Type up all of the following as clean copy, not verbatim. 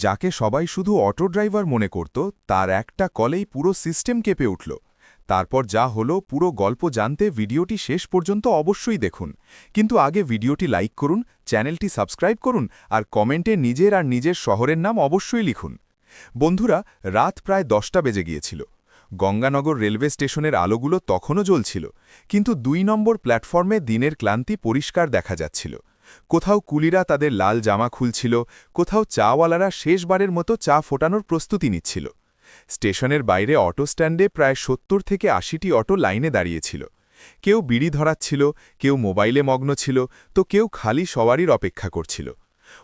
যাকে সবাই শুধু অটো ড্রাইভার মনে করত তার একটা কলেই পুরো সিস্টেম কেঁপে উঠল। তারপর যা হলো পুরো গল্প জানতে ভিডিওটি শেষ পর্যন্ত অবশ্যই দেখুন। কিন্তু আগে ভিডিওটি লাইক করুন, চ্যানেলটি সাবস্ক্রাইব করুন আর কমেন্টে নিজের আর নিজের শহরের নাম অবশ্যই লিখুন। বন্ধুরা, রাত প্রায় 10টা বেজে গিয়েছিল। গঙ্গানগর রেলওয়ে স্টেশনের আলোগুলো তখনও জ্বলছিল, কিন্তু 2 নম্বর প্ল্যাটফর্মে দিনের ক্লান্তি পরিষ্কার দেখা যাচ্ছিল। কোথাও কুলিরা তাদের লাল জামা খুলছিল, কোথাও চাওয়ালারা শেষবারের মতো চা ফোটানোর প্রস্তুতি নিচ্ছিল। স্টেশনের বাইরে অটো স্ট্যান্ডে প্রায় 70 থেকে 80টি অটো লাইনে দাঁড়িয়েছিল। কেউ বিড়ি ধরাচ্ছিল, কেউ মোবাইলে মগ্ন ছিল, তো কেউ খালি সওয়ারির অপেক্ষা করছিল।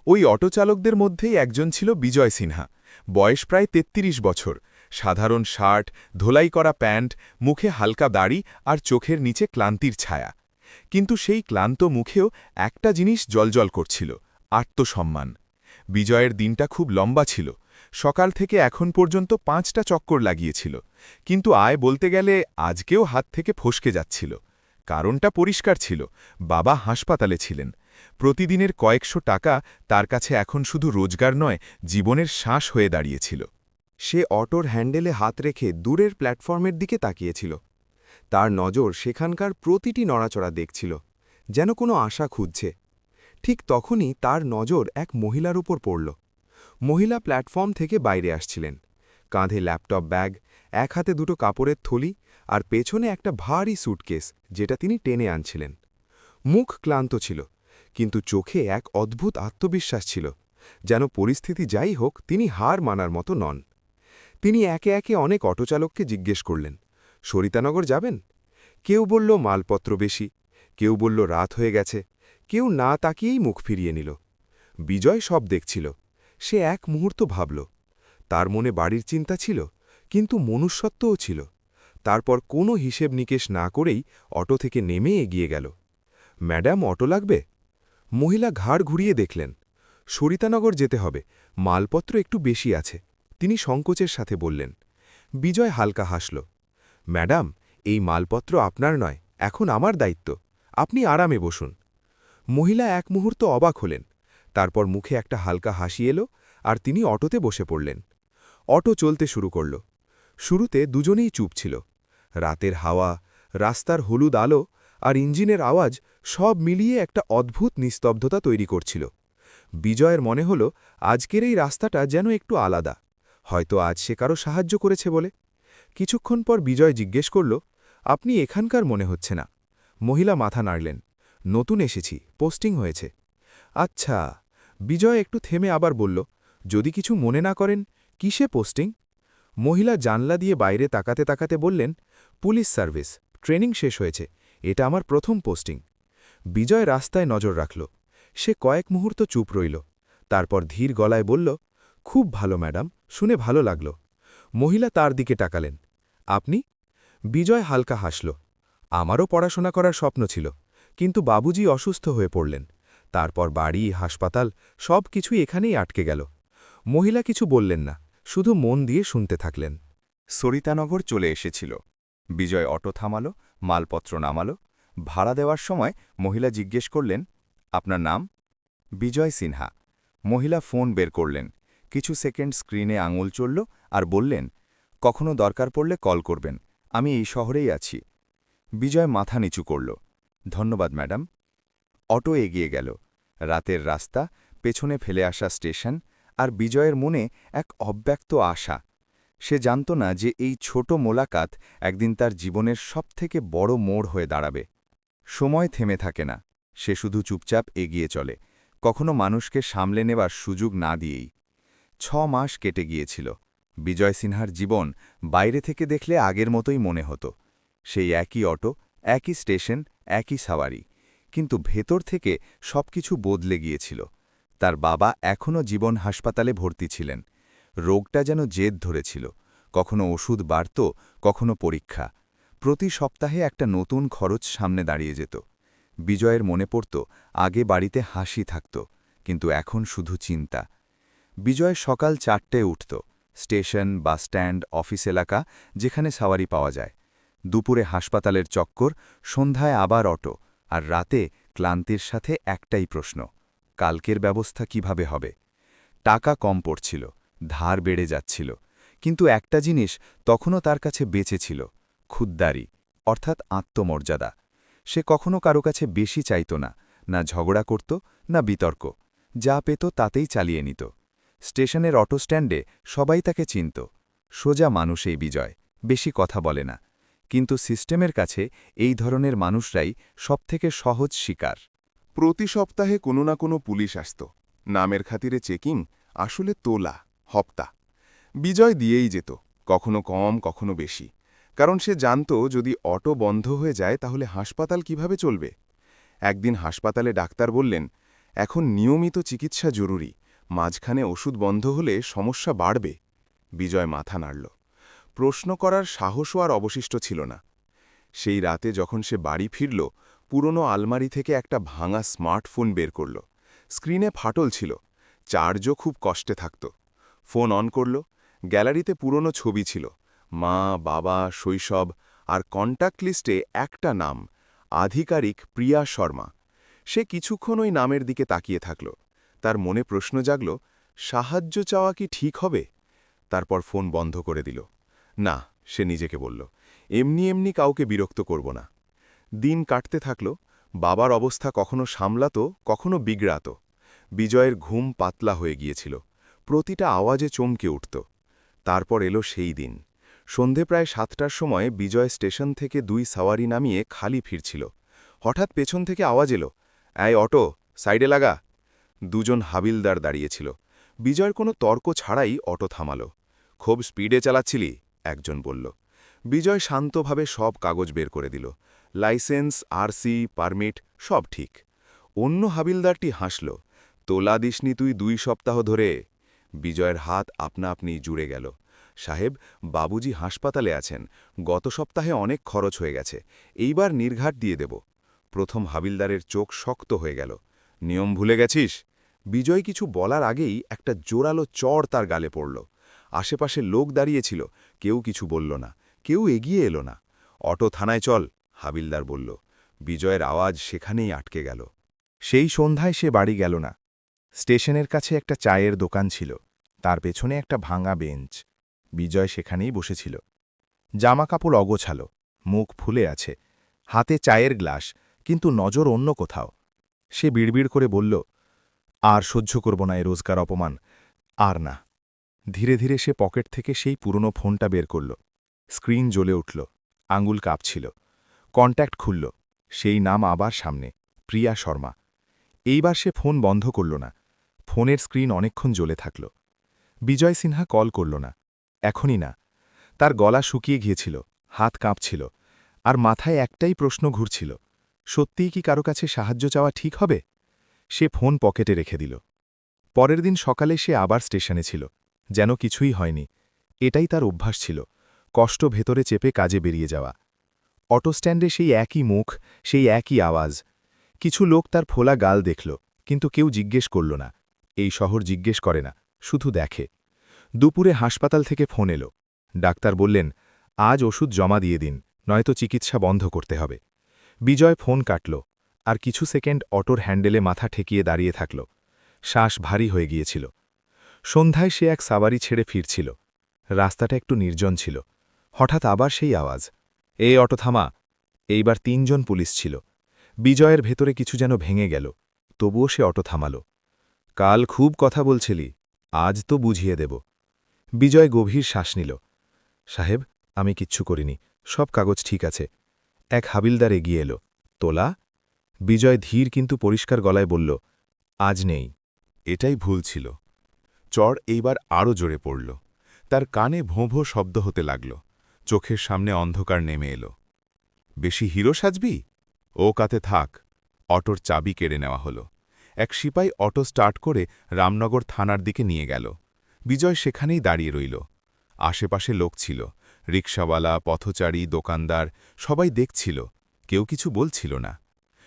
ওই অটো চালকদের মধ্যেই একজন ছিল বিজয় সিনহা। বয়স প্রায় 33 বছর, সাধারণ শার্ট, ধোলাই করা প্যান্ট, মুখে হালকা দাড়ি আর চোখের নিচে ক্লান্তির ছায়া। কিন্তু সেই ক্লান্ত মুখেও একটা জিনিস জ্বলজ্বল করছিল, আত্মসম্মান। বিজয়ের দিনটা খুব লম্বা ছিল। সকাল থেকে এখন পর্যন্ত 5টা চক্কর লাগিয়েছিল, কিন্তু আয় বলতে গেলে আজকেও হাত থেকে ফসকে যাচ্ছিল। কারণটা পরিষ্কার ছিল, বাবা হাসপাতালে ছিলেন। প্রতিদিনের কয়েকশো টাকা তার কাছে এখন শুধু রোজগার নয়, জীবনের শ্বাস হয়ে দাঁড়িয়েছিল। সে অটোর হ্যান্ডেলে হাত রেখে দূরের প্ল্যাটফর্মের দিকে তাকিয়েছিল। তার নজর সেখানকার প্রতিটি নড়াচড়া দেখছিল, যেন কোনো আশা খুঁজছে। ঠিক তখনই তার নজর এক মহিলার উপর পড়ল। মহিলা প্ল্যাটফর্ম থেকে বাইরে আসছিলেন, কাঁধে ল্যাপটপ ব্যাগ, এক হাতে দুটো কাপড়ের থলি আর পেছনে একটা ভারী স্যুটকেস, যেটা তিনি টেনে আনছিলেন। মুখ ক্লান্ত ছিল, কিন্তু চোখে এক অদ্ভুত আত্মবিশ্বাস ছিল, যেন পরিস্থিতি যাই হোক তিনি হার মানার মতো নন। তিনি একে একে অনেক অটোচালককে জিজ্ঞেস করলেন, সরিতানগর যাবেন? কেউ বলল মালপত্র বেশি, কেউ বলল রাত হয়ে গেছে, কেউ না তাকিয়েই মুখ ফিরিয়ে নিল। বিজয় সব দেখছিল। সে এক মুহূর্ত ভাবল, তার মনে বাড়ির চিন্তা ছিল, কিন্তু মনুষ্যত্বও ছিল। তারপর কোনো হিসেব নিকেশ না করেই অটো থেকে নেমে এগিয়ে গেল। ম্যাডাম, অটো লাগবে? মহিলা ঘাড় ঘুরিয়ে দেখলেন, সরিতানগর যেতে হবে, মালপত্র একটু বেশি আছে, তিনি সংকোচের সাথে বললেন। বিজয় হালকা হাসল। ম্যাডাম, এই মালপত্র আপনার নয়, এখন আমার দায়িত্ব, আপনি আরামে বসুন। মহিলা এক মুহূর্ত অবাক হলেন, তারপর মুখে একটা হালকা হাসি এলো আর তিনি অটোতে বসে পড়লেন। অটো চলতে শুরু করল। শুরুতে দুজনেই চুপ ছিল। রাতের হাওয়া, রাস্তার হলুদ আলো আর ইঞ্জিনের আওয়াজ সব মিলিয়ে একটা অদ্ভুত নিস্তব্ধতা তৈরি করছিল। বিজয়ের মনে হল আজকের এই রাস্তাটা যেন একটু আলাদা, হয়তো আজ সে কারো সাহায্য করেছে বলে। কিছুক্ষণ পর বিজয় জিজ্ঞেস করল, আপনি এখানকার মনে হচ্ছে না। মহিলা মাথা নাড়লেন, নতুন এসেছি, পোস্টিং হয়েছে। আচ্ছা। বিজয় একটু থেমে আবার বলল, যদি কিছু মনে না করেন, কিসে পোস্টিং? মহিলা জানলা দিয়ে বাইরে তাকাতে তাকাতে বললেন, পুলিশ সার্ভিস, ট্রেনিং শেষ হয়েছে, এটা আমার প্রথম পোস্টিং। বিজয় রাস্তায় নজর রাখল। সে কয়েক মুহূর্ত চুপ রইল, তারপর ধীর গলায় বলল, খুব ভালো ম্যাডাম, শুনে ভালো লাগল। মহিলা তার দিকে তাকালেন, আপনি? বিজয় হালকা হাসল। আমারও পড়াশোনা করার স্বপ্ন ছিল, কিন্তু বাবুজি অসুস্থ হয়ে পড়লেন। তারপর বাড়ি, হাসপাতাল, সব কিছুই এখানেই আটকে গেল। মহিলা কিছু বললেন না, শুধু মন দিয়ে শুনতে থাকলেন। সরিতানগর চলে এসেছিল। বিজয় অটো থামাল, মালপত্র নামাল। ভাড়া দেওয়ার সময় মহিলা জিজ্ঞেস করলেন, আপনার নাম? বিজয় সিনহা। মহিলা ফোন বের করলেন। কিছু সেকেন্ড স্ক্রিনে আঙুল চলল আর বললেন, কখনো দরকার পড়লে কল করবেন, আমি এই শহরেই আছি। বিজয় মাথা নিচু করল। ধন্যবাদ ম্যাডাম। অটো এগিয়ে গেল। রাতের রাস্তা, পেছনে ফেলে আসা স্টেশন, আর বিজয়ের মনে এক অব্যক্ত আশা। সে জানত না যে এই ছোট মোলাকাত একদিন তার জীবনের সবথেকে বড় মোড় হয়ে দাঁড়াবে। সময় থেমে থাকে না, সে শুধু চুপচাপ এগিয়ে চলে, কখনো মানুষকে সামলে নেবার সুযোগ না দিয়েই। 6 মাস কেটে গিয়েছিল। বিজয় সিনহার জীবন বাইরে থেকে দেখলে আগের মতোই মনে হতো। সেই একই অটো, একই স্টেশন, একই সাওয়ারি, কিন্তু ভেতর থেকে সবকিছু বদলে গিয়েছিল। তার বাবা এখনও জীবন হাসপাতালে ভর্তি ছিলেন। রোগটা যেন জেদ ধরেছিল, কখনো ওষুধ বাড়ত, কখনো পরীক্ষা। প্রতি সপ্তাহে একটা নতুন খরচ সামনে দাঁড়িয়ে যেত। বিজয়ের মনে পড়ত, আগে বাড়িতে হাসি থাকত, কিন্তু এখন শুধু চিন্তা। বিজয় সকাল 4টায় উঠত, স্টেশন, বাসস্ট্যান্ড, অফিস এলাকা, যেখানে সাওয়ারি পাওয়া যায়। দুপুরে হাসপাতালের চক্কর, সন্ধ্যায় আবার অটো, আর রাতে ক্লান্তির সাথে একটাই প্রশ্ন, কালকের ব্যবস্থা কিভাবে হবে? টাকা কম পড়ছিল, ধার বেড়ে যাচ্ছিল, কিন্তু একটা জিনিস তখনও তার কাছে বেঁচে ছিল, খুদ্দারি, অর্থাৎ আত্মমর্যাদা। সে কখনো কারো কাছে বেশি চাইত না, না ঝগড়া করত, না বিতর্ক। যা পেত তাতেই চালিয়ে নিত। স্টেশনের অটো স্ট্যান্ডে সবাই তাকে চিনত। সোজা মানুষ এই বিজয়, বেশি কথা বলে না। কিন্তু সিস্টেমের কাছে এই ধরনের মানুষরাই সবথেকে সহজ শিকার। প্রতি সপ্তাহে কোনো না কোনো পুলিশ আসত। নামের খাতিরে চেকিং, আসলে তোলা, হপ্তা। বিজয় দিয়েই যেত, কখনো কম কখনো বেশি, কারণ সে জানত যদি অটো বন্ধ হয়ে যায় তাহলে হাসপাতাল কিভাবে চলবে। একদিন হাসপাতালে ডাক্তার বললেন, এখন নিয়মিত চিকিৎসা জরুরি, মাঝখানে ওষুধ বন্ধ হলে সমস্যা বাড়বে। বিজয় মাথা নাড়ল। প্রশ্ন করার সাহসও আর অবশিষ্ট ছিল না। সেই রাতে যখন সে বাড়ি ফিরল, পুরনো আলমারি থেকে একটা ভাঙা স্মার্টফোন বের করল। স্ক্রিনে ফাটল ছিল, চার্জও খুব কষ্টে থাকত। ফোন অন করল, গ্যালারিতে পুরনো ছবি ছিল, মা, বাবা, শৈশব, আর কন্ট্যাক্ট লিস্টে একটা নাম, আধিকারিক প্রিয়া শর্মা। সে কিছুক্ষণ ওই নামের দিকে তাকিয়ে থাকল। তার মনে প্রশ্ন জাগল, সাহায্য চাওয়া কি ঠিক হবে? তারপর ফোন বন্ধ করে দিল। না, সে নিজেকে বলল, এমনি এমনি কাউকে বিরক্ত করব না। দিন কাটতে থাকল। বাবার অবস্থা কখনো সামলাত, কখনো বিগড়াত। বিজয়ের ঘুম পাতলা হয়ে গিয়েছিল, প্রতিটা আওয়াজে চমকে উঠত। তারপর এলো সেই দিন। সন্ধে প্রায় 7টার সময় বিজয় স্টেশন থেকে 2 সাওয়ারি নামিয়ে খালি ফিরছিল। হঠাৎ পেছন থেকে আওয়াজ এলো, এই অটো, সাইডে লাগা। দুজন হাবিলদার দাঁড়িয়েছিল। বিজয়ের কোনো তর্ক ছাড়াই অটো থামালো। খুব স্পিডে চালাচ্ছিলি, একজন বলল। বিজয় শান্তভাবে সব কাগজ বের করে দিল, লাইসেন্স, আরসি, পারমিট, সব ঠিক। অন্য হাবিলদারটি হাসল, তোলা দিসনি তুই 2 সপ্তাহ ধরে। বিজয়ের হাত আপনা আপনি জুড়ে গেল। সাহেব, বাবুজি হাসপাতালে আছেন, গত সপ্তাহে অনেক খরচ হয়ে গেছে, এইবার নির্ঘাট দিয়ে দেব। প্রথম হাবিলদারের চোখ শক্ত হয়ে গেল। নিয়ম ভুলে গেছিস? বিজয় কিছু বলার আগেই একটা জোরালো চড় তার গালে পড়ল। আশেপাশে লোক দাঁড়িয়েছিল, কেউ কিছু বলল না, কেউ এগিয়ে এলো না। অটো থানায় চল, হাবিলদার বলল। বিজয়ের আওয়াজ সেখানেই আটকে গেল। সেই সন্ধ্যায় সে বাড়ি গেল না। স্টেশনের কাছে একটা চায়ের দোকান ছিল, তার পেছনে একটা ভাঙা বেঞ্চ। বিজয় সেখানেই বসেছিল। জামাকাপড় অগোছালো, মুখ ফুলে আছে, হাতে চায়ের গ্লাস, কিন্তু নজর অন্য কোথাও। সে বিড়বিড় করে বলল, আর সহ্য করব না এ রোজগার অপমান, আর না। ধীরে ধীরে সে পকেট থেকে সেই পুরনো ফোনটা বের করল। স্ক্রিন জ্বলে উঠল, আঙুল কাঁপছিল। কন্ট্যাক্ট খুলল, সেই নাম আবার সামনে, প্রিয়া শর্মা। এইবার সে ফোন বন্ধ করল না। ফোনের স্ক্রিন অনেকক্ষণ জ্বলে থাকল। বিজয় সিনহা কল করল না, এখনই না। তার গলা শুকিয়ে গিয়েছিল, হাত কাঁপছিল, আর মাথায় একটাই প্রশ্ন ঘুরছিল, সত্যিই কি কারো কাছে সাহায্য চাওয়া ঠিক হবে? সে ফোন পকেটে রেখে দিল। পরের দিন সকালে সে আবার স্টেশনে ছিল, যেন কিছুই হয়নি। এটাই তার অভ্যাস ছিল, কষ্ট ভেতরে চেপে কাজে বেরিয়ে যাওয়া। অটো স্ট্যান্ডে সেই একই মুখ, সেই একই আওয়াজ। কিছু লোক তার ফোলা গাল দেখল, কিন্তু কেউ জিজ্ঞেস করল না। এই শহর জিজ্ঞেস করে না, শুধু দেখে। দুপুরে হাসপাতাল থেকে ফোন এলো। ডাক্তার বললেন, আজ ওষুধ জমা দিয়ে দিন, নয়তো চিকিৎসা বন্ধ করতে হবে। বিজয় ফোন কাটল, আর কিছু সেকেন্ড অটোর হ্যান্ডেলে মাথা ঠেকিয়ে দাঁড়িয়ে থাকল। শ্বাস ভারী হয়ে গিয়েছিল। সন্ধ্যায় সে এক সাওয়ারি ছেড়ে ফিরছিল। রাস্তাটা একটু নির্জন ছিল। হঠাৎ আবার সেই আওয়াজ, এই অটো থামা। এইবার 3 জন পুলিশ ছিল। বিজয়ের ভেতরে কিছু যেন ভেঙে গেল, তবুও সে অটো থামাল। কাল খুব কথা বলছিলি, আজ তো বুঝিয়ে দেব। বিজয় গভীর শ্বাস নিল। সাহেব, আমি কিচ্ছু করিনি, সব কাগজ ঠিক আছে। এক হাবিলদার এগিয়ে এলো, তোলা? বিজয় ধীর কিন্তু পরিষ্কার গলায় বলল, আজ নেই। এটাই ভুল ছিল। চড় এইবার আরও জোরে পড়ল। তার কানে ভোঁ ভোঁ শব্দ হতে লাগল। চোখের সামনে অন্ধকার নেমে এলো। বেশি হিরো সাজবি? ও কাতে থাক। অটোর চাবি কেড়ে নেওয়া হলো। এক সিপাই অটো স্টার্ট করে রামনগর থানার দিকে নিয়ে গেল। বিজয় সেখানেই দাঁড়িয়ে রইল। আশেপাশে লোক ছিল, রিকশাওয়ালা, পথচারী, দোকানদার, সবাই দেখছিল, কেউ কিছু বলছিল না।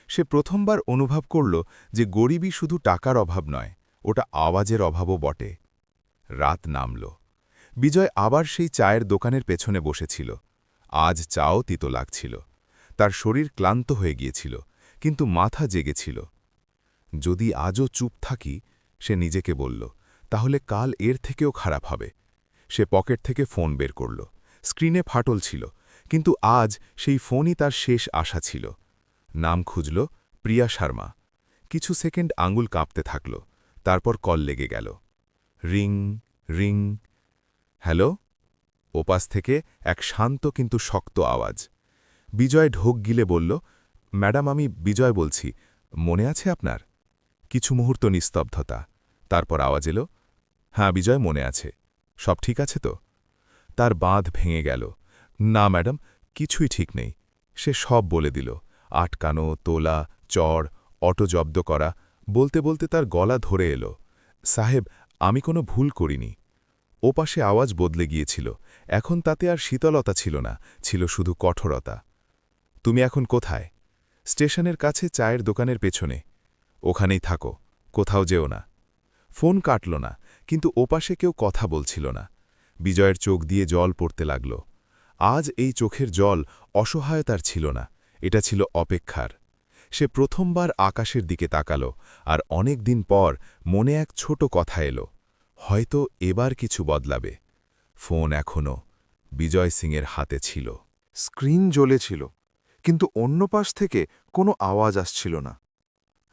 সে প্রথমবার অনুভব করল যে গরিবই শুধু টাকার অভাব নয়, ওটা আওয়াজের অভাবও বটে। রাত নামল। বিজয় আবার সেই চায়ের দোকানের পেছনে বসেছিল। আজ চাও তিতো লাগছিল। তার শরীর ক্লান্ত হয়ে গিয়েছিল, কিন্তু মাথা জেগেছিল। যদি আজও চুপ থাকি, সে নিজেকে বলল, তাহলে কাল এর থেকেও খারাপ হবে। সে পকেট থেকে ফোন বের করল। স্ক্রিনে ফাটল ছিল, কিন্তু আজ সেই ফোনই তার শেষ আশা ছিল। নাম খুঁজল প্রিয়া শর্মা। কিছু সেকেন্ড আঙুল কাঁপতে থাকল, তারপর কল লেগে গেল। Ring ring. হ্যালো? ওপাশ থেকে এক শান্ত কিন্তু শক্ত আওয়াজ। বিজয় ঢোক গিলে বলল, ম্যাডাম, আমি বিজয় বলছি, মনে আছে আপনার? কিছু মুহূর্ত নিস্তব্ধতা, তারপর আওয়াজ এলো, হ্যাঁ বিজয়, মনে আছে। সব ঠিক আছে তো? তার বাঁধ ভেঙে গেল। না ম্যাডাম, কিছুই ঠিক নেই। সে সব বলে দিল, আটকানো, তোলা, চড়, অটো জব্দ করা। বলতে বলতে তার গলা ধরে এলো, সাহেব, আমি কোনো ভুল করিনি। ওপাশে আওয়াজ বদলে গিয়েছিল। এখন তাতে আর শীতলতা ছিল না, ছিল শুধু কঠোরতা। তুমি এখন কোথায়? স্টেশনের কাছে, চায়ের দোকানের পেছনে। ওখানেই থাকো, কোথাও যেও না। ফোন কাটল না, কিন্তু ওপাশে কেউ কথা বলছিল না। বিজয়ের চোখ দিয়ে জল পড়তে লাগল। আজ এই চোখের জল অসহায়তার ছিল না, এটা ছিল অপেক্ষার। সে প্রথমবার আকাশের দিকে তাকাল, আর অনেক দিন পর মনে এক ছোট কথা এলো, হয়তো এবার কিছু বদলাবে। ফোন এখনও বিজয় সিংয়ের হাতে ছিল। স্ক্রিন জ্বলেছিল, কিন্তু অন্য পাশ থেকে কোনো আওয়াজ আসছিল না।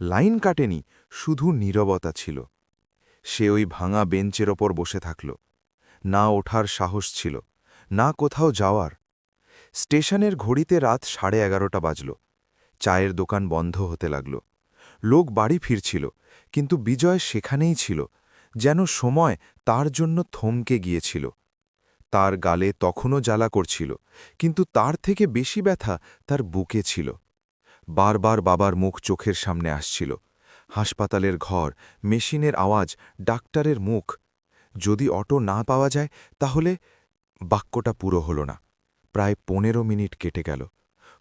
লাইন কাটেনি, শুধু নীরবতা ছিল। সে ওই ভাঙা বেঞ্চের ওপর বসে থাকল। না ওঠার সাহস ছিল, না কোথাও যাওয়ার। স্টেশনের ঘড়িতে রাত 11:30 বাজল। চায়ের দোকান বন্ধ হতে লাগল। লোক বাড়ি ফিরছিল, কিন্তু বিজয় সেখানেই ছিল, যেন সময় তার জন্য থমকে গিয়েছিল। তার গালে তখনও জ্বালা করছিল, কিন্তু তার থেকে বেশি ব্যথা তার বুকে ছিল। বারবার বাবার মুখ চোখের সামনে আসছিল। হাসপাতালের ঘর, মেশিনের আওয়াজ, ডাক্তারের মুখ। যদি অটো না পাওয়া যায় তাহলে... বাক্যটা পুরো হল না। প্রায় 15 মিনিট কেটে গেল।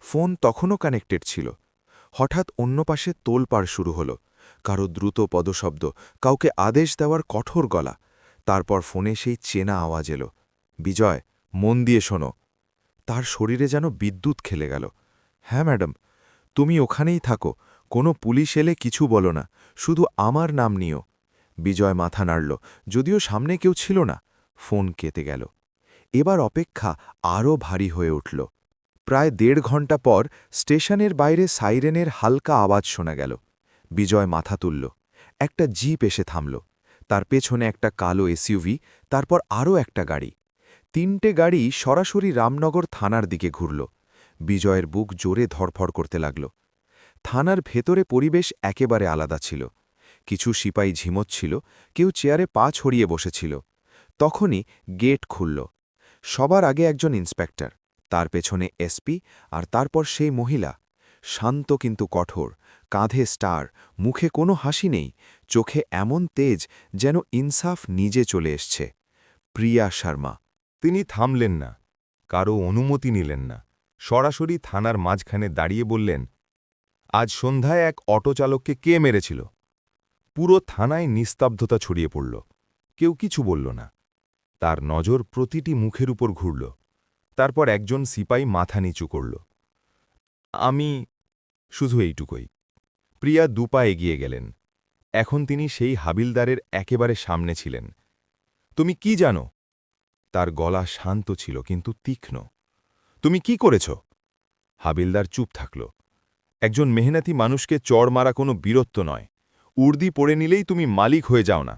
ফোন তখনও কানেক্টেড ছিল। হঠাৎ অন্য পাশে তোলপাড় শুরু হল। কারো দ্রুত পদশব্দ, কাউকে আদেশ দেওয়ার কঠোর গলা। তারপর ফোনে সেই চেনা আওয়াজ এলো, বিজয়, মন দিয়ে শোনো। তার শরীরে যেন বিদ্যুৎ খেলে গেল। হ্যাঁ ম্যাডাম, তুমি ওখানেই থাকো, কোনো পুলিশ এলে কিছু বলো না, শুধু আমার নাম নিও। বিজয় মাথা নাড়ল, যদিও সামনে কেউ ছিল না। ফোন কেটে গেল। এবার অপেক্ষা আরও ভারী হয়ে উঠল। প্রায় 1.5 ঘণ্টা পর স্টেশনের বাইরে সাইরেনের হালকা আওয়াজ শোনা গেল। বিজয় মাথা তুলল। একটা জিপ এসে থামল। তার পেছনে একটা কালো এসইউভি, তারপর আরও একটা গাড়ি। 3টে গাড়ি সরাসরি রামনগর থানার দিকে ঘুরল। বিজয়ের বুক জোরে ধড়ফড় করতে লাগল। থানার ভেতরে পরিবেশ একেবারে আলাদা ছিল। কিছু সিপাই ঝিমোচ্ছিল, কেউ চেয়ারে পা ছড়িয়ে বসেছিল। তখনই গেট খুলল। সবার আগে একজন ইন্সপেক্টর, তার পেছনে এসপি, আর তারপর সেই মহিলা। শান্ত কিন্তু কঠোর, কাঁধে স্টার, মুখে কোনো হাসি নেই, চোখে এমন তেজ যেন ইনসাফ নিজে চলে এসছে। প্রিয়া শর্মা। তিনি থামলেন না, কারও অনুমতি নিলেন না। সরাসরি থানার মাঝখানে দাঁড়িয়ে বললেন, আজ সন্ধ্যায় এক অটো চালককে কে মেরেছিল? পুরো থানায় নিস্তব্ধতা ছড়িয়ে পড়ল। কেউ কিছু বলল না। তার নজর প্রতিটি মুখের উপর ঘুরল। তারপর একজন সিপাই মাথা নিচু করল। আমি শুধু এইটুকুই। প্রিয়া দুপা এগিয়ে গেলেন। এখন তিনি সেই হাবিলদারের একেবারে সামনে ছিলেন। তুমি কি জানো? তার গলা শান্ত ছিল কিন্তু তীক্ষ্ণ। তুমি কি করেছ? হাবিলদার চুপ থাকল। একজন মেহনতি মানুষকে চড় মারা কোনো বীরত্ব নয়। উর্দি পড়ে নিলেই তুমি মালিক হয়ে যাও না।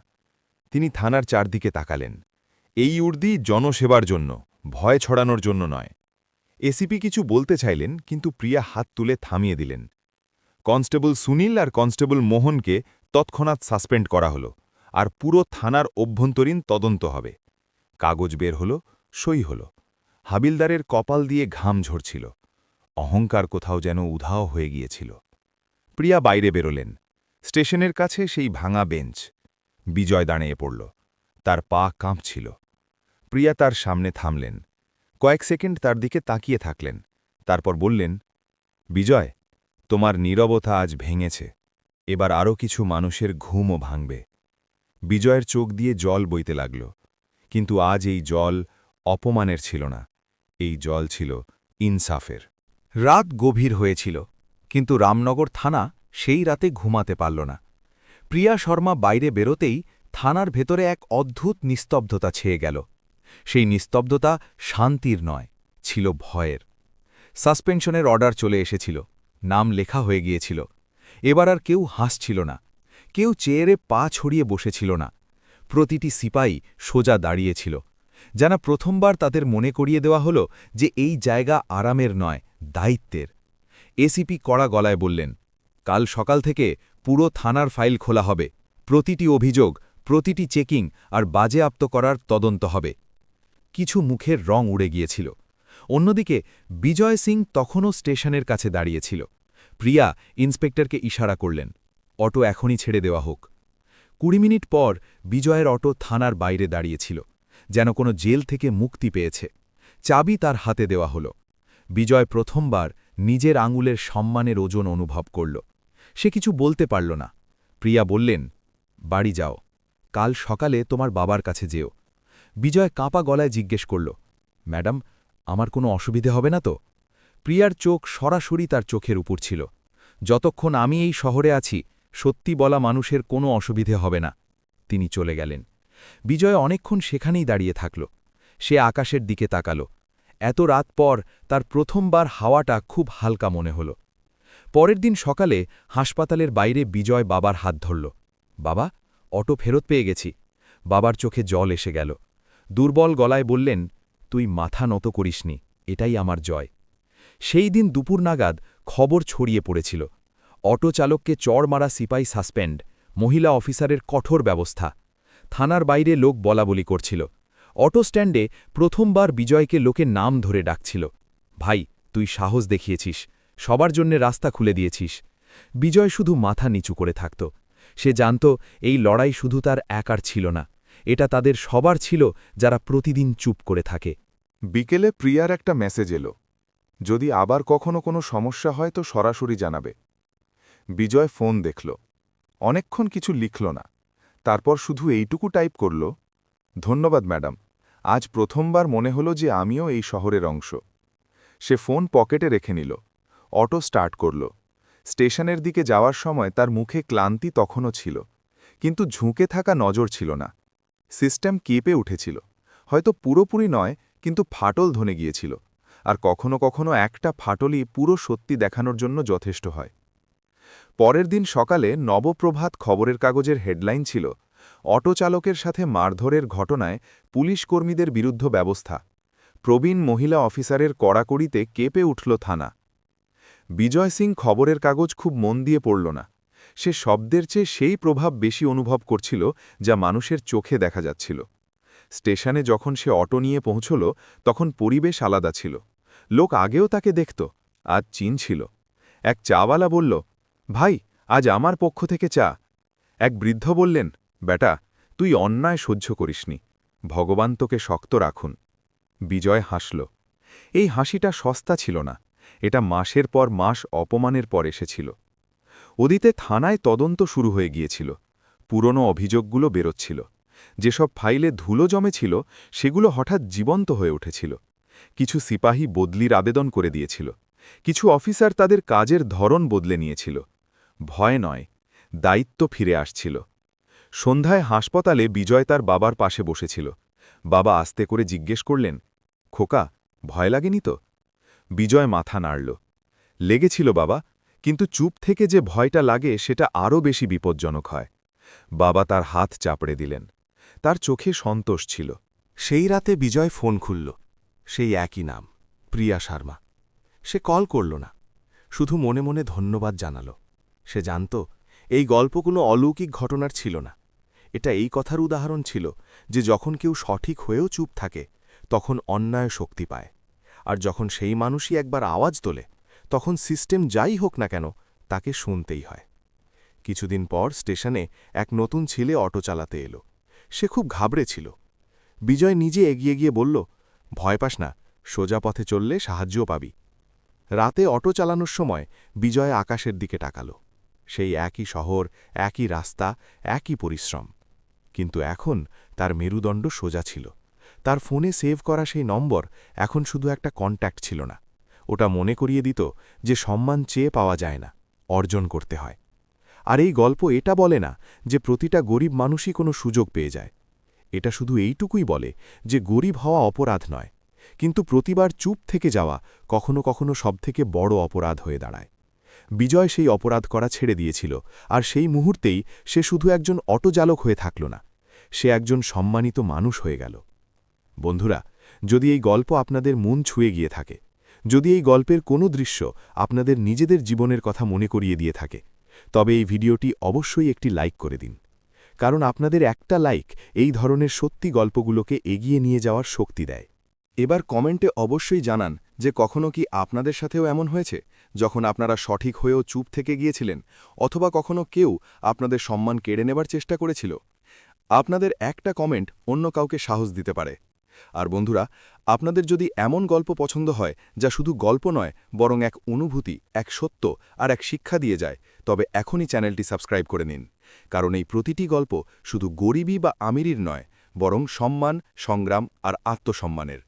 তিনি থানার চারদিকে তাকালেন। এই উর্দি জনসেবার জন্য, ভয় ছড়ানোর জন্য নয়। এসিপি কিছু বলতে চাইলেন, কিন্তু প্রিয়া হাত তুলে থামিয়ে দিলেন। কনস্টেবল সুনীল আর কনস্টেবল মোহনকে তৎক্ষণাৎ সাসপেন্ড করা হল, আর পুরো থানার অভ্যন্তরীণ তদন্ত হবে। কাগজ বের হল, সই হল। হাবিলদারের কপাল দিয়ে ঘাম ঝরছিল। অহংকার কোথাও যেন উধাও হয়ে গিয়েছিল। প্রিয়া বাইরে বেরোলেন। স্টেশনের কাছে সেই ভাঙা বেঞ্চ। বিজয় দাঁড়িয়ে পড়ল। তার পা কাঁপছিল। প্রিয়া তার সামনে থামলেন। কয়েক সেকেন্ড তার দিকে তাকিয়ে থাকলেন। তারপর বললেন, বিজয়, তোমার নীরবতা আজ ভেঙেছে। এবার আরও কিছু মানুষের ঘুমও ভাঙবে। বিজয়ের চোখ দিয়ে জল বইতে লাগল। কিন্তু আজ এই জল অপমানের ছিল না, এই জল ছিল ইনসাফের। রাত গভীর হয়েছিল, কিন্তু রামনগর থানা সেই রাতে ঘুমাতে পারল না। প্রিয়া শর্মা বাইরে বেরোতেই থানার ভেতরে এক অদ্ভুত নিস্তব্ধতা ছেয়ে গেল। সেই নিস্তব্ধতা শান্তির নয়, ছিল ভয়ের। সাসপেনশনের অর্ডার চলে এসেছিল, নাম লেখা হয়ে গিয়েছিল। এবার আর কেউ হাসছিল না, কেউ চেয়ারে পা ছড়িয়ে বসেছিল না। প্রতিটি সিপাই সোজা দাঁড়িয়েছিল, যেন প্রথমবার তাদের মনে করিয়ে দেওয়া হলো যে এই জায়গা আরামের নয়, দায়িত্বের। এসিপি কড়া গলায় বললেন, কাল সকাল থেকে পুরো থানার ফাইল খোলা হবে, প্রতিটি অভিযোগ, প্রতিটি চেকিং আর বাজেয়াপ্ত করার তদন্ত হবে। কিছু মুখের রং উড়ে গিয়েছিল। অন্যদিকে বিজয় সিং তখনও স্টেশনের কাছে দাঁড়িয়েছিল। প্রিয়া ইন্সপেক্টরকে ইশারা করলেন, অটো এখনই ছেড়ে দেওয়া হোক। ২০ মিনিট পর বিজয়ের অটো থানার বাইরে দাঁড়িয়েছিল, যেন কোনো জেল থেকে মুক্তি পেয়েছে। চাবি তার হাতে দেওয়া হল। বিজয় প্রথমবার নিজের আঙুলের সম্মানের ওজন অনুভব করল। সে কিছু বলতে পারল না। প্রিয়া বললেন, বাড়ি যাও, কাল সকালে তোমার বাবার কাছে যেও। বিজয় কাঁপা গলায় জিজ্ঞেস করল, ম্যাডাম, আমার কোনো অসুবিধে হবে না তো? প্রিয়ার চোখ সরাসরি তার চোখের উপর ছিল। যতক্ষণ আমি এই শহরে আছি, সত্যি বলা মানুষের কোনো অসুবিধে হবে না। তিনি চলে গেলেন। বিজয় অনেকক্ষণ সেখানেই দাঁড়িয়ে থাকল। সে আকাশের দিকে তাকাল। এত রাত পর তার প্রথমবার হাওয়াটা খুব হালকা মনে হল। পরের দিন সকালে হাসপাতালের বাইরে বিজয় বাবার হাত ধরল। বাবা, অটো ফেরত পেয়ে গেছি। বাবার চোখে জল এসে গেল। দুর্বল গলায় বললেন, তুই মাথা নত করিসনি, এটাই আমার জয়। সেই দিন দুপুর নাগাদ খবর ছড়িয়ে পড়েছিল। অটো চালককে চড় মারা সিপাই সাসপেন্ড, মহিলা অফিসারের কঠোর ব্যবস্থা। থানার বাইরে লোক বলাবলি করছিল। অটো স্ট্যান্ডে প্রথমবার বিজয়কে লোকে নাম ধরে ডাকছিল। ভাই, তুই সাহস দেখিয়েছিস, সবার জন্যে রাস্তা খুলে দিয়েছিস। বিজয় শুধু মাথা নিচু করে থাকত। সে জানত এই লড়াই শুধু তার একার ছিল না, এটা তাদের সবার ছিল যারা প্রতিদিন চুপ করে থাকে। বিকেলে প্রিয়ার একটা মেসেজ এলো, যদি আবার কখনো কোনো সমস্যা হয় তো সরাসরি জানাবে। বিজয় ফোন দেখল, অনেকক্ষণ কিছু লিখল না, তারপর শুধু এইটুকু টাইপ করল, ধন্যবাদ ম্যাডাম, আজ প্রথমবার মনে হলো যে আমিও এই শহরের অংশ। সে ফোন পকেটে রেখে নিল, অটো স্টার্ট করল। স্টেশনের দিকে যাওয়ার সময় তার মুখে ক্লান্তি তখনও ছিল, কিন্তু ঝুঁকে থাকা নজর ছিল না। সিস্টেম কেঁপে উঠেছিল, হয়তো পুরোপুরি নয়, কিন্তু ফাটল ধনে গিয়েছিল। আর কখনো কখনো একটা ফাটলই পুরো সত্যি দেখানোর জন্য যথেষ্ট হয়। পরের দিন সকালে নবপ্রভাত খবরের কাগজের হেডলাইন ছিল, অটো চালকের সাথে মারধরের ঘটনায় পুলিশ কর্মীদের বিরুদ্ধ ব্যবস্থা, প্রবীণ মহিলা অফিসারের কড়াকড়িতে কেঁপে উঠল থানা। বিজয় সিং খবরের কাগজ খুব মন দিয়ে পড়ল না। সে শব্দের চেয়ে সেই প্রভাব বেশি অনুভব করছিল যা মানুষের চোখে দেখা যাচ্ছিল। স্টেশনে যখন সে অটো নিয়ে পৌঁছল, তখন পরিবেশ আলাদা ছিল। লোক আগেও তাকে দেখত, আজ চিনছিল। এক চাওয়ালা বলল, ভাই, আজ আমার পক্ষ থেকে চা। এক বৃদ্ধ বললেন, বেটা, তুই অন্যায় সহ্য করিসনি, ভগবান তোকে শক্ত রাখুন। বিজয় হাসল। এই হাসিটা সস্তা ছিল না, এটা মাসের পর মাস অপমানের পর এসেছিল। ওদিতে থানায় তদন্ত শুরু হয়ে গিয়েছিল। পুরনো অভিযোগগুলো বেরোচ্ছিল। যেসব ফাইলে ধুলো জমেছিল সেগুলো হঠাৎ জীবন্ত হয়ে উঠেছিল। কিছু সিপাহী বদলির আবেদন করে দিয়েছিল, কিছু অফিসার তাদের কাজের ধরন বদলে নিয়েছিল। ভয় নয়, দায়িত্ব ফিরে আসছিল। সন্ধ্যায় হাসপাতালে বিজয় তার বাবার পাশে বসেছিল। বাবা আস্তে করে জিজ্ঞেস করলেন, খোকা, ভয় লাগেনি তো? বিজয় মাথা নাড়ল। লেগেছিল বাবা, কিন্তু চুপ থেকে যে ভয়টা লাগে সেটা আরও বেশি বিপজ্জনক হয়। বাবা তার হাত চাপড়ে দিলেন। তার চোখে সন্তোষ ছিল। সেই রাতে বিজয় ফোন খুলল। সেই একই নাম, প্রিয়া শর্মা। সে কল করল না, শুধু মনে মনে ধন্যবাদ জানাল। সে জানত এই গল্প কোনো অলৌকিক ঘটনার ছিল না। এটা এই কথার উদাহরণ ছিল যে যখন কেউ সঠিক হয়েও চুপ থাকে, তখন অন্যায় শক্তি পায়। আর যখন সেই মানুষই একবার আওয়াজ তোলে, তখন সিস্টেম যাই হোক না কেন তাকে শুনতেই হয়। কিছুদিন পর স্টেশনে এক নতুন ছেলে অটো চালাতে এলো। সে খুব ঘাবড়ে ছিল। বিজয় নিজে এগিয়ে গিয়ে বলল, ভয় পাস না, সোজা পথে চললে সাহায্যও পাবি। রাতে অটো চালানোর সময় বিজয় আকাশের দিকে তাকাল। সেই একই শহর, একই রাস্তা, একই পরিশ্রম। কিন্তু এখন তার মেরুদণ্ড সোজা ছিল। তার ফোনে সেভ করা সেই নম্বর এখন শুধু একটা কন্ট্যাক্ট ছিল না, ওটা মনে করিয়ে দিত যে সম্মান চেয়ে পাওয়া যায় না, অর্জন করতে হয়। আর এই গল্প এটা বলে না যে প্রতিটা গরিব মানুষই কোনো সুযোগ পেয়ে যায়। এটা শুধু এইটুকুই বলে যে গরিব হওয়া অপরাধ নয়, কিন্তু প্রতিবার চুপ থেকে যাওয়া কখনো কখনো সবথেকে বড় অপরাধ হয়ে দাঁড়ায়। বিজয় সেই অপরাধ করা ছেড়ে দিয়েছিল, আর সেই মুহূর্তেই সে শুধু একজন অটোচালক হয়ে থাকল না, সে একজন সম্মানিত মানুষ হয়ে গেল। বন্ধুরা, যদি এই গল্প আপনাদের মন ছুঁয়ে গিয়ে থাকে, যদি এই গল্পের কোনো দৃশ্য আপনাদের নিজেদের জীবনের কথা মনে করিয়ে দিয়ে থাকে, তবে এই ভিডিওটি অবশ্যই একটি লাইক করে দিন। কারণ আপনাদের একটা লাইক এই ধরনের সত্যি গল্পগুলোকে এগিয়ে নিয়ে যাওয়ার শক্তি দেয়। এবার কমেন্টে অবশ্যই জানান যে কখনো কি আপনাদের সাথেও এমন হয়েছে, যখন আপনারা সঠিক হয়েও চুপ থেকে গিয়েছিলেন, অথবা কখনো কেউ আপনাদের সম্মান কেড়ে নেবার চেষ্টা করেছিল। আপনাদের একটা কমেন্ট অন্য কাউকে সাহস দিতে পারে। আর বন্ধুরা, আপনাদের যদি এমন গল্প পছন্দ হয় যা শুধু গল্প নয়, বরং এক অনুভূতি, এক সত্য আর এক শিক্ষা দিয়ে যায়, তবে এখনই চ্যানেলটি সাবস্ক্রাইব করে নিন। কারণ এই প্রতিটি গল্প শুধু গরিবী বা আমিরির নয়, বরং সম্মান, সংগ্রাম আর আত্মসম্মানের।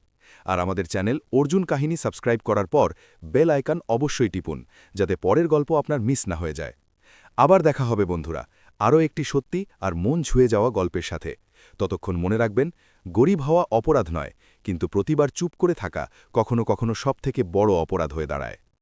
আর আমাদের চ্যানেল অর্জুন কাহিনী সাবস্ক্রাইব করার পর বেল আইকন অবশ্যই টিপুন, যাতে পরের গল্প আপনার মিস না হয়ে যায়। আবার দেখা হবে বন্ধুরা, আরও একটি সত্যি আর মন ছুঁয়ে যাওয়া গল্পের সাথে। ততক্ষণ মনে রাখবেন, গরিব হওয়া অপরাধ নয়, কিন্তু প্রতিবার চুপ করে থাকা কখনো কখনো সবথেকে বড় অপরাধ হয়ে দাঁড়ায়।